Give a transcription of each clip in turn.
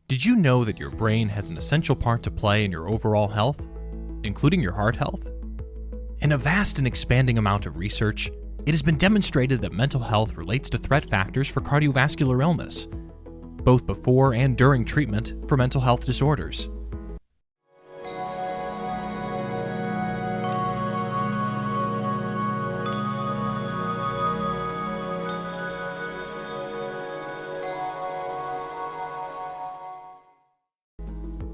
Did you know that your brain has an essential part to play in your overall health, including your heart health? In a vast and expanding amount of research, it has been demonstrated that mental health relates to threat factors for cardiovascular illness, both before and during treatment for mental health disorders.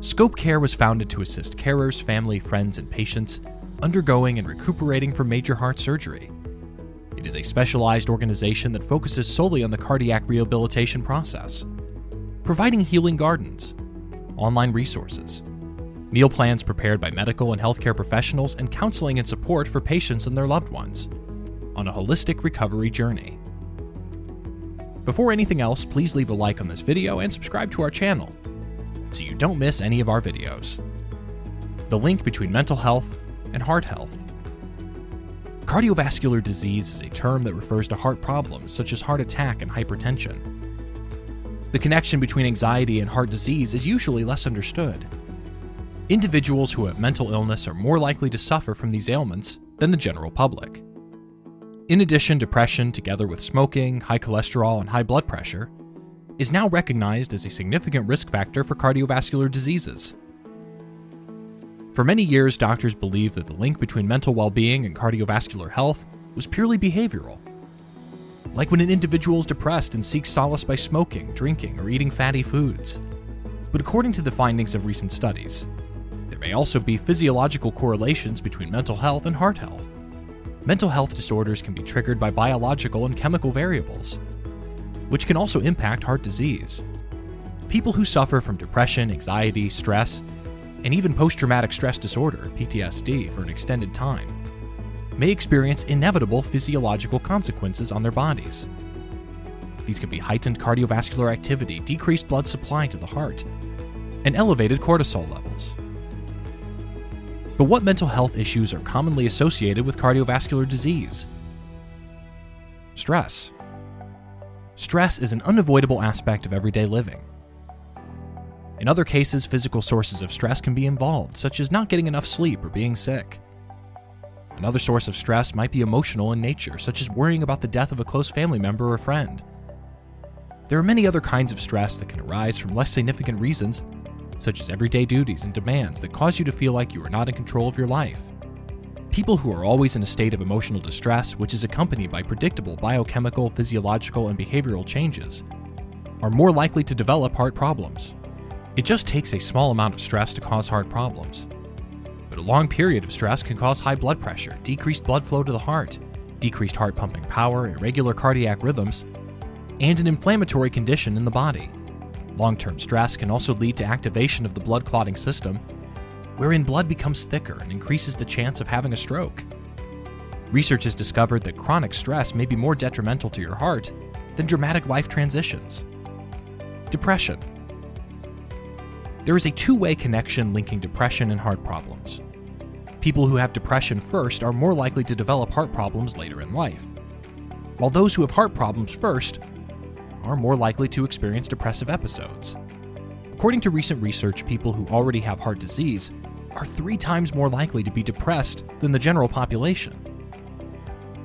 Scope Care was founded to assist carers, family, friends, and patients undergoing and recuperating from major heart surgery. It is a specialized organization that focuses solely on the cardiac rehabilitation process, providing healing gardens, online resources, meal plans prepared by medical and healthcare professionals, and counseling and support for patients and their loved ones on a holistic recovery journey. Before anything else, please leave a like on this video and subscribe to our channel so you don't miss any of our videos. The link between mental health and heart health. Cardiovascular disease is a term that refers to heart problems such as heart attack and hypertension. The connection between anxiety and heart disease is usually less understood. Individuals who have mental illness are more likely to suffer from these ailments than the general public. In addition, depression, together with smoking, high cholesterol, and high blood pressure, is now recognized as a significant risk factor for cardiovascular diseases. For many years, doctors believed that the link between mental well-being and cardiovascular health was purely behavioral. Like when an individual is depressed and seeks solace by smoking, drinking, or eating fatty foods. But according to the findings of recent studies, there may also be physiological correlations between mental health and heart health. Mental health disorders can be triggered by biological and chemical variables, which can also impact heart disease. People who suffer from depression, anxiety, stress, and even post-traumatic stress disorder, PTSD, for an extended time, may experience inevitable physiological consequences on their bodies. These can be heightened cardiovascular activity, decreased blood supply to the heart, and elevated cortisol levels. But what mental health issues are commonly associated with cardiovascular disease? Stress. Stress is an unavoidable aspect of everyday living. In other cases, physical sources of stress can be involved, such as not getting enough sleep or being sick. Another source of stress might be emotional in nature, such as worrying about the death of a close family member or friend. There are many other kinds of stress that can arise from less significant reasons, such as everyday duties and demands that cause you to feel like you are not in control of your life. People who are always in a state of emotional distress, which is accompanied by predictable biochemical, physiological, and behavioral changes, are more likely to develop heart problems. It just takes a small amount of stress to cause heart problems. But a long period of stress can cause high blood pressure, decreased blood flow to the heart, decreased heart pumping power, irregular cardiac rhythms, and an inflammatory condition in the body. Long-term stress can also lead to activation of the blood clotting system, wherein blood becomes thicker and increases the chance of having a stroke. Research has discovered that chronic stress may be more detrimental to your heart than dramatic life transitions. Depression. There is a two-way connection linking depression and heart problems. People who have depression first are more likely to develop heart problems later in life, while those who have heart problems first are more likely to experience depressive episodes. According to recent research, people who already have heart disease are 3 times more likely to be depressed than the general population.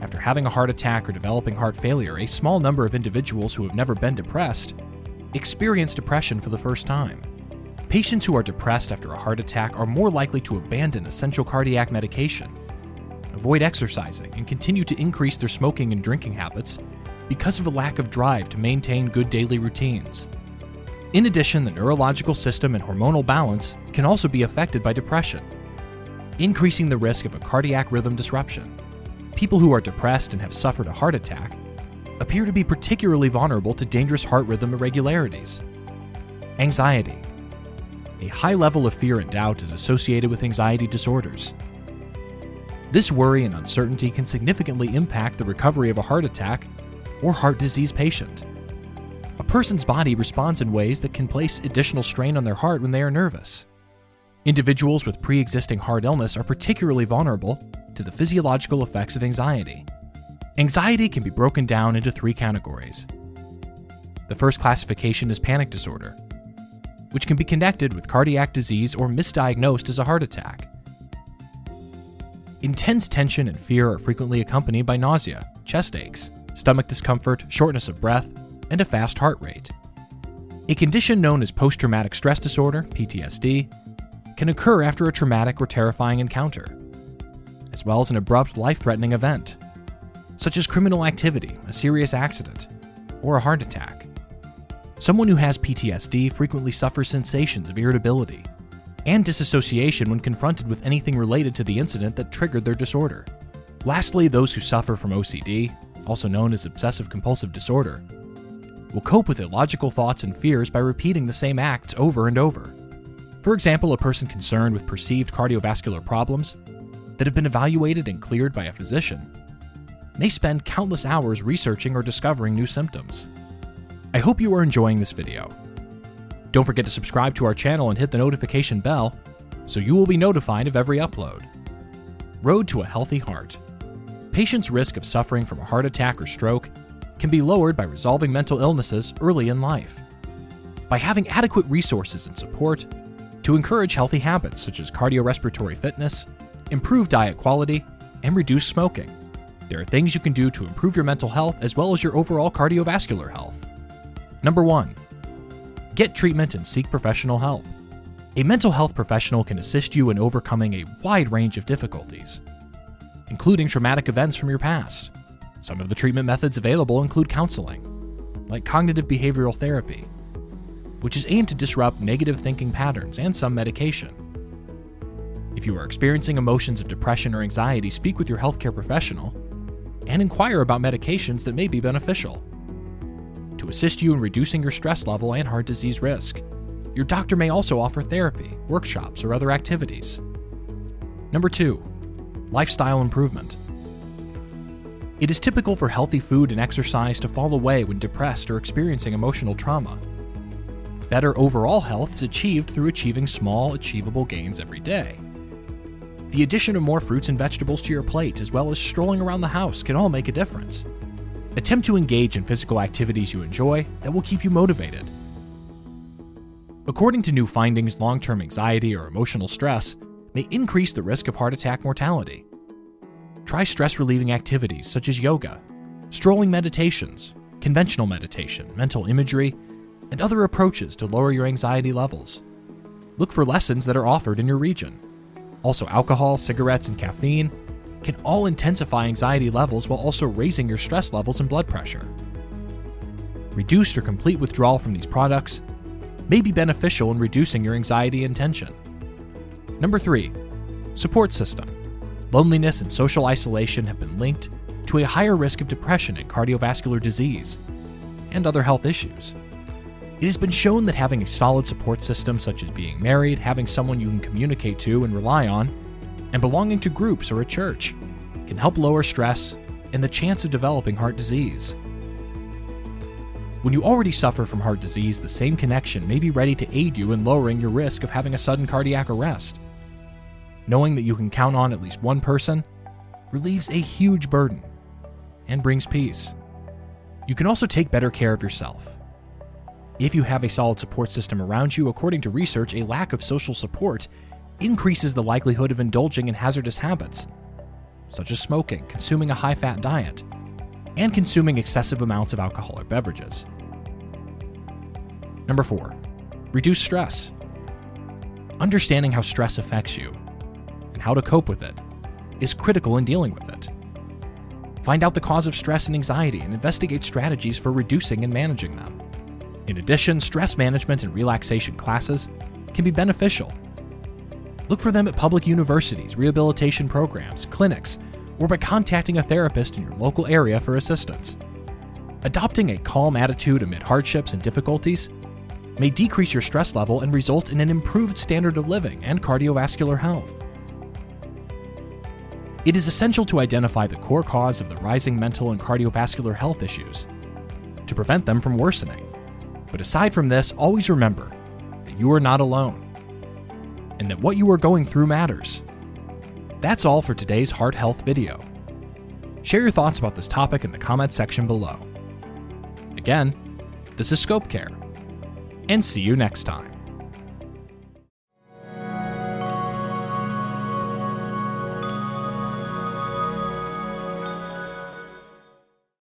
After having a heart attack or developing heart failure, a small number of individuals who have never been depressed experience depression for the first time. Patients who are depressed after a heart attack are more likely to abandon essential cardiac medication, avoid exercising, and continue to increase their smoking and drinking habits because of a lack of drive to maintain good daily routines. In addition, the neurological system and hormonal balance can also be affected by depression, increasing the risk of a cardiac rhythm disruption. People who are depressed and have suffered a heart attack appear to be particularly vulnerable to dangerous heart rhythm irregularities. Anxiety. A high level of fear and doubt is associated with anxiety disorders. This worry and uncertainty can significantly impact the recovery of a heart attack or heart disease patient. A person's body responds in ways that can place additional strain on their heart when they are nervous. Individuals with pre-existing heart illness are particularly vulnerable to the physiological effects of anxiety. Anxiety can be broken down into 3 categories. The first classification is panic disorder. which can be connected with cardiac disease or misdiagnosed as a heart attack. Intense tension and fear are frequently accompanied by nausea, chest aches, stomach discomfort, shortness of breath, and a fast heart rate. A condition known as post-traumatic stress disorder, PTSD, can occur after a traumatic or terrifying encounter, as well as an abrupt, life-threatening event, such as criminal activity, a serious accident, or a heart attack. Someone who has PTSD frequently suffers sensations of irritability and disassociation when confronted with anything related to the incident that triggered their disorder. Lastly, those who suffer from OCD, also known as obsessive-compulsive disorder, will cope with illogical thoughts and fears by repeating the same acts over and over. For example, a person concerned with perceived cardiovascular problems that have been evaluated and cleared by a physician may spend countless hours researching or discovering new symptoms. I hope you are enjoying this video. Don't forget to subscribe to our channel and hit the notification bell so you will be notified of every upload. Road to a healthy heart. Patients' risk of suffering from a heart attack or stroke can be lowered by resolving mental illnesses early in life. By having adequate resources and support to encourage healthy habits such as cardiorespiratory fitness, improve diet quality, and reduce smoking, there are things you can do to improve your mental health as well as your overall cardiovascular health. Number 1. Get treatment and seek professional help. A mental health professional can assist you in overcoming a wide range of difficulties, including traumatic events from your past. Some of the treatment methods available include counseling, like cognitive behavioral therapy, which is aimed to disrupt negative thinking patterns, and some medication. If you are experiencing emotions of depression or anxiety, speak with your healthcare professional and inquire about medications that may be beneficial. To assist you in reducing your stress level and heart disease risk, your doctor may also offer therapy, workshops, or other activities. Number 2. Lifestyle improvement. It is typical for healthy food and exercise to fall away when depressed or experiencing emotional trauma. Better overall health is achieved through achieving small, achievable gains every day. The addition of more fruits and vegetables to your plate, as well as strolling around the house, can all make a difference. Attempt to engage in physical activities you enjoy that will keep you motivated. According to new findings, long-term anxiety or emotional stress may increase the risk of heart attack mortality. Try stress-relieving activities such as yoga, strolling meditations, conventional meditation, mental imagery, and other approaches to lower your anxiety levels. Look for lessons that are offered in your region. Also, alcohol, cigarettes, and caffeine can all intensify anxiety levels while also raising your stress levels and blood pressure. Reduced or complete withdrawal from these products may be beneficial in reducing your anxiety and tension. Number 3. Support system. Loneliness and social isolation have been linked to a higher risk of depression and cardiovascular disease, and other health issues. It has been shown that having a solid support system, such as being married, having someone you can communicate to and rely on, and belonging to groups or a church, can help lower stress and the chance of developing heart disease. When you already suffer from heart disease, the same connection may be ready to aid you in lowering your risk of having a sudden cardiac arrest. Knowing that you can count on at least one person relieves a huge burden and brings peace. You can also take better care of yourself. If you have a solid support system around you, according to research, a lack of social support increases the likelihood of indulging in hazardous habits, such as smoking, consuming a high-fat diet, and consuming excessive amounts of alcoholic beverages. Number 4. Reduce stress. Understanding how stress affects you and how to cope with it is critical in dealing with it. Find out the cause of stress and anxiety and investigate strategies for reducing and managing them. In addition, stress management and relaxation classes can be beneficial. Look for them at public universities, rehabilitation programs, clinics, or by contacting a therapist in your local area for assistance. Adopting a calm attitude amid hardships and difficulties may decrease your stress level and result in an improved standard of living and cardiovascular health. It is essential to identify the core cause of the rising mental and cardiovascular health issues to prevent them from worsening. But aside from this, always remember that you are not alone and that what you are going through matters. That's all for today's heart health video. Share your thoughts about this topic in the comments section below. Again, this is Scope Care, and see you next time.